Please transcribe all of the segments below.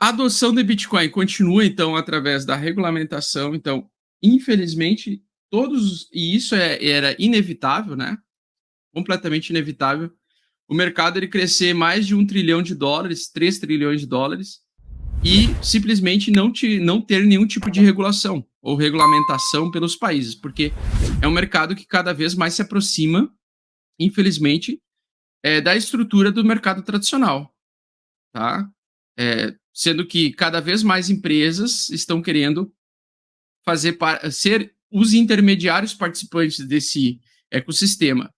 A adoção de Bitcoin continua, então, através da regulamentação. Então, infelizmente, e isso era inevitável, né? Completamente inevitável. O mercado ele crescer mais de US$ 1 trilhão, 3 trilhões de dólares, e simplesmente não ter nenhum tipo de regulação ou regulamentação pelos países, porque é um mercado que cada vez mais se aproxima, infelizmente, da estrutura do mercado tradicional, tá? Sendo que cada vez mais empresas estão querendo ser os intermediários participantes desse ecossistema.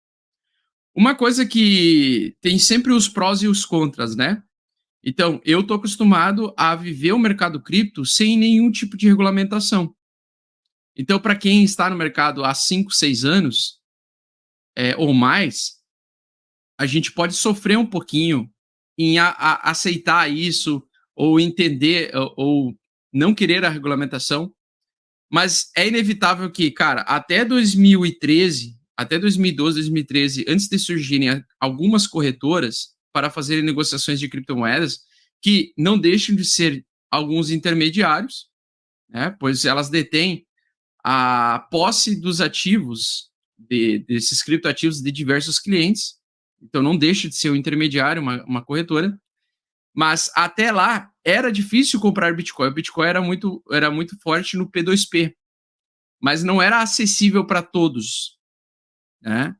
Uma coisa que tem sempre os prós e os contras, né? Então, eu estou acostumado a viver o mercado cripto sem nenhum tipo de regulamentação. Então, para quem está no mercado há 5, 6 anos ou mais, a gente pode sofrer um pouquinho em aceitar isso, ou entender, ou não querer a regulamentação, mas é inevitável que, cara, até 2013, até 2012, 2013, antes de surgirem algumas corretoras para fazerem negociações de criptomoedas, que não deixam de ser alguns intermediários, né, pois elas detêm a posse dos ativos, desses criptoativos de diversos clientes, então não deixa de ser um intermediário, uma corretora, mas até lá era difícil comprar Bitcoin. O Bitcoin era muito forte no P2P, mas não era acessível para todos, né?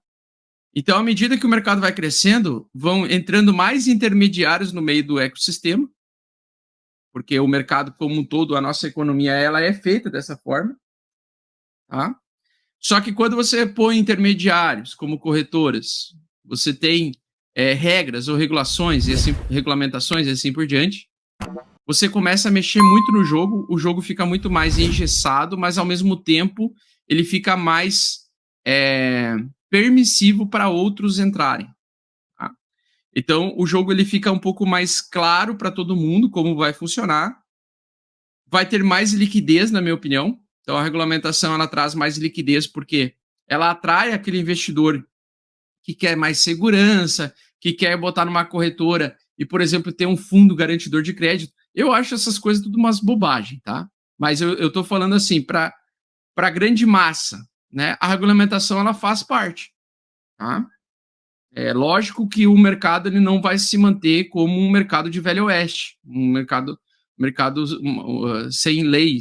Então, à medida que o mercado vai crescendo, vão entrando mais intermediários no meio do ecossistema, porque o mercado como um todo, a nossa economia, ela é feita dessa forma, tá? Só que quando você põe intermediários como corretoras, você tem regras ou regulamentações e assim por diante, você começa a mexer muito no jogo, o jogo fica muito mais engessado, mas ao mesmo tempo ele fica mais permissivo para outros entrarem. Tá? Então o jogo ele fica um pouco mais claro para todo mundo como vai funcionar, vai ter mais liquidez, na minha opinião. Então a regulamentação ela traz mais liquidez porque ela atrai aquele investidor que quer mais segurança, que quer botar numa corretora e, por exemplo, ter um fundo garantidor de crédito. Eu acho essas coisas tudo umas bobagem, tá? Mas eu tô falando assim, para a grande massa, né? A regulamentação ela faz parte, tá? É lógico que o mercado ele não vai se manter como um mercado de velho oeste, um mercado sem lei,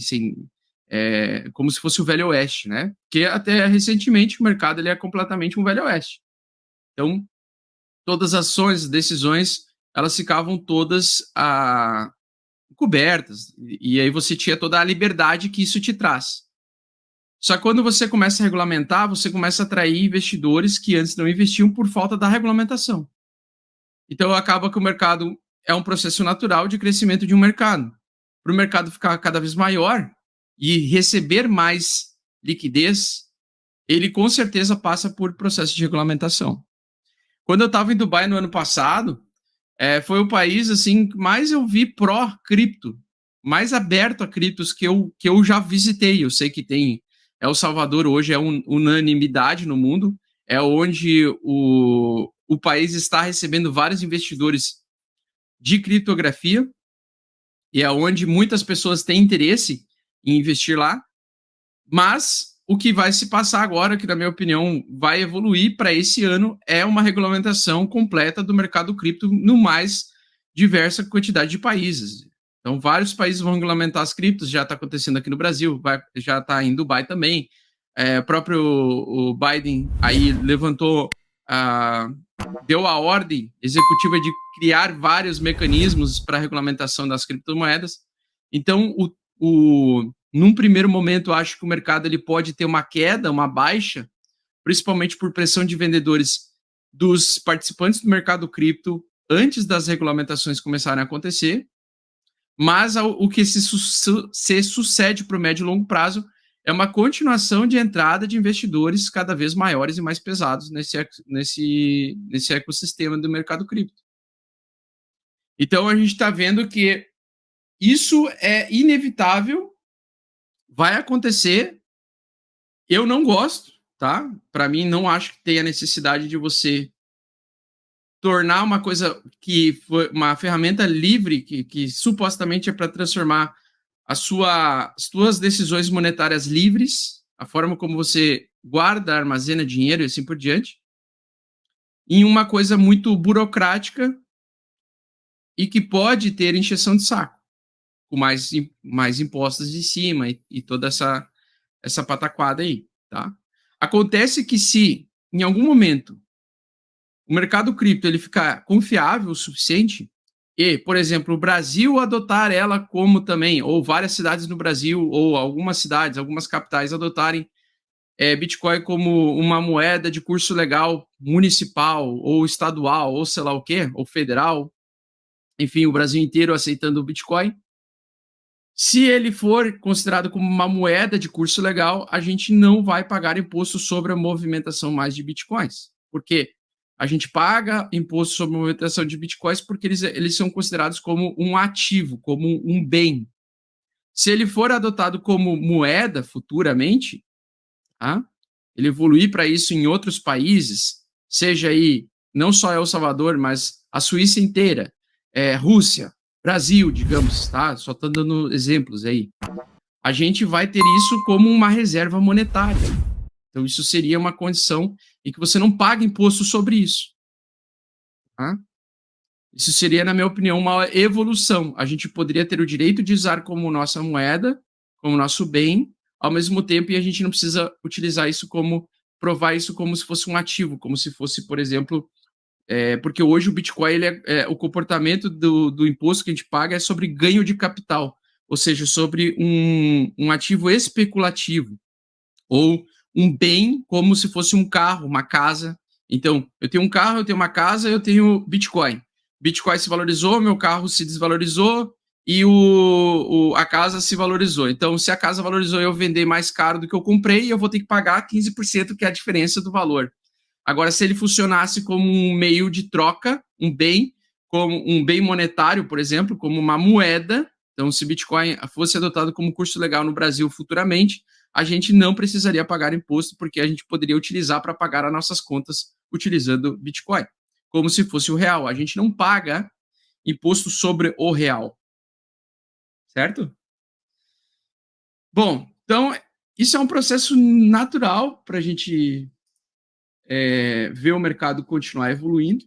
como se fosse o velho oeste, né? Porque até recentemente o mercado ele é completamente um velho oeste. Então, todas as ações, decisões, elas ficavam todas cobertas. E aí você tinha toda a liberdade que isso te traz. Só que quando você começa a regulamentar, você começa a atrair investidores que antes não investiam por falta da regulamentação. Então acaba que o mercado é um processo natural de crescimento de um mercado. Para o mercado ficar cada vez maior e receber mais liquidez, ele com certeza passa por processo de regulamentação. Quando eu estava em Dubai no ano passado, foi o país assim que mais eu vi pró-cripto, mais aberto a criptos que eu já visitei. Eu sei que tem El Salvador hoje é unanimidade no mundo, é onde o país está recebendo vários investidores de criptografia e é onde muitas pessoas têm interesse em investir lá, mas o que vai se passar agora, que na minha opinião vai evoluir para esse ano, é uma regulamentação completa do mercado cripto no mais diversa quantidade de países. Então, vários países vão regulamentar as criptos, já está acontecendo aqui no Brasil, já está em Dubai também. O próprio o Biden aí deu a ordem executiva de criar vários mecanismos para a regulamentação das criptomoedas. Então, num primeiro momento, acho que o mercado ele pode ter uma queda, uma baixa, principalmente por pressão de vendedores dos participantes do mercado cripto antes das regulamentações começarem a acontecer, mas o que se sucede para o médio e longo prazo é uma continuação de entrada de investidores cada vez maiores e mais pesados nesse ecossistema do mercado cripto. Então, a gente está vendo que isso é inevitável, vai acontecer. Eu não gosto, tá? Para mim, não acho que tenha necessidade de você tornar uma coisa que foi uma ferramenta livre, que supostamente é para transformar as suas decisões monetárias livres, a forma como você guarda, armazena dinheiro e assim por diante, em uma coisa muito burocrática e que pode ter encheção de saco, com mais impostos de cima e toda essa pataquada aí, tá? Acontece que se, em algum momento, o mercado cripto ele ficar confiável o suficiente e, por exemplo, o Brasil adotar ela como também, ou várias cidades no Brasil, ou algumas cidades, algumas capitais adotarem Bitcoin como uma moeda de curso legal municipal, ou estadual, ou sei lá o quê, ou federal, enfim, o Brasil inteiro aceitando o Bitcoin. Se ele for considerado como uma moeda de curso legal, a gente não vai pagar imposto sobre a movimentação mais de bitcoins. Por quê? A gente paga imposto sobre a movimentação de bitcoins porque eles são considerados como um ativo, como um bem. Se ele for adotado como moeda futuramente, tá? Ele evoluir para isso em outros países, seja aí não só El Salvador, mas a Suíça inteira, Rússia, Brasil, digamos, tá? Só estou dando exemplos aí. A gente vai ter isso como uma reserva monetária. Então, isso seria uma condição em que você não paga imposto sobre isso. Tá? Isso seria, na minha opinião, uma evolução. A gente poderia ter o direito de usar como nossa moeda, como nosso bem, ao mesmo tempo, e a gente não precisa utilizar isso como, provar isso como se fosse um ativo, como se fosse, por exemplo, porque hoje o Bitcoin, o comportamento do imposto que a gente paga é sobre ganho de capital, ou seja, sobre um ativo especulativo, ou um bem como se fosse um carro, uma casa. Então, eu tenho um carro, eu tenho uma casa, eu tenho Bitcoin. Bitcoin se valorizou, meu carro se desvalorizou e a casa se valorizou. Então, se a casa valorizou e eu vender mais caro do que eu comprei, eu vou ter que pagar 15%, que é a diferença do valor. Agora, se ele funcionasse como um meio de troca, um bem, como um bem monetário, por exemplo, como uma moeda, então se Bitcoin fosse adotado como curso legal no Brasil futuramente, a gente não precisaria pagar imposto, porque a gente poderia utilizar para pagar as nossas contas utilizando Bitcoin, como se fosse o real. A gente não paga imposto sobre o real, certo? Bom, então isso é um processo natural para a gente ver o mercado continuar evoluindo.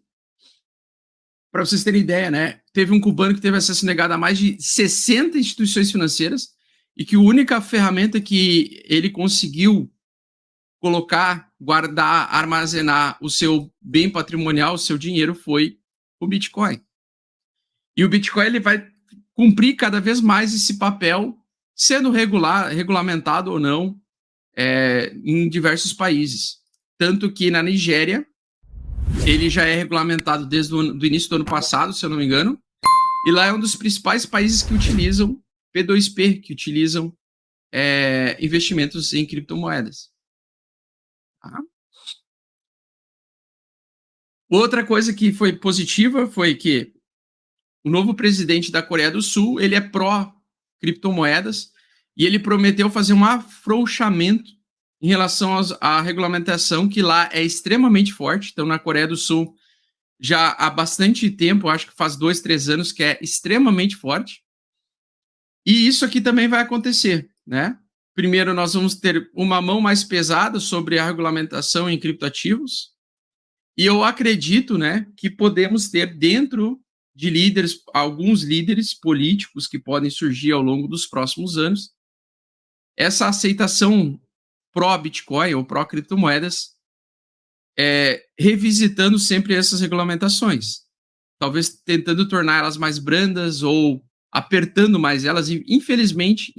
Para vocês terem ideia, né? Teve um cubano que teve acesso negado a mais de 60 instituições financeiras e que a única ferramenta que ele conseguiu colocar, guardar, armazenar o seu bem patrimonial, o seu dinheiro, foi o Bitcoin. E o Bitcoin ele vai cumprir cada vez mais esse papel, sendo regulamentado ou não, em diversos países. Tanto que na Nigéria, ele já é regulamentado desde o início do ano passado, se eu não me engano, e lá é um dos principais países que utilizam P2P, que utilizam investimentos em criptomoedas. Tá? Outra coisa que foi positiva foi que o novo presidente da Coreia do Sul, ele é pró-criptomoedas e ele prometeu fazer um afrouxamento em relação à regulamentação, que lá é extremamente forte. Então, na Coreia do Sul, já há bastante tempo, acho que faz 2, 3 anos, que é extremamente forte. E isso aqui também vai acontecer, né? Primeiro, nós vamos ter uma mão mais pesada sobre a regulamentação em criptoativos. E eu acredito, né, que podemos ter dentro de líderes, alguns líderes políticos que podem surgir ao longo dos próximos anos, essa aceitação pró-Bitcoin ou pró-criptomoedas, revisitando sempre essas regulamentações. Talvez tentando torná-las mais brandas ou apertando mais elas. E, infelizmente,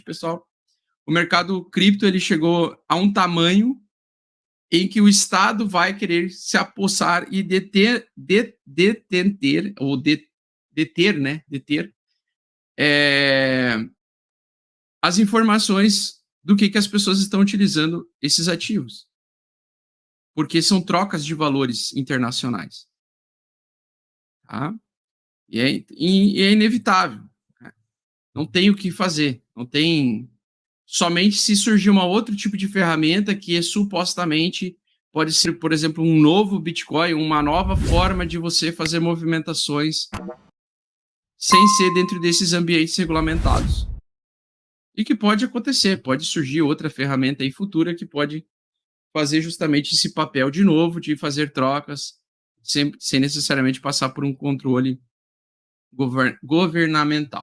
pessoal, o mercado cripto ele chegou a um tamanho em que o Estado vai querer se apossar e deter as informações do que as pessoas estão utilizando esses ativos. Porque são trocas de valores internacionais. Tá? E é inevitável. Né? Não tem o que fazer. Não tem. Somente se surgir um outro tipo de ferramenta que supostamente pode ser, por exemplo, um novo Bitcoin, uma nova forma de você fazer movimentações sem ser dentro desses ambientes regulamentados. E que pode acontecer, pode surgir outra ferramenta aí futura que pode fazer justamente esse papel de novo, de fazer trocas, sem necessariamente passar por um controle governamental.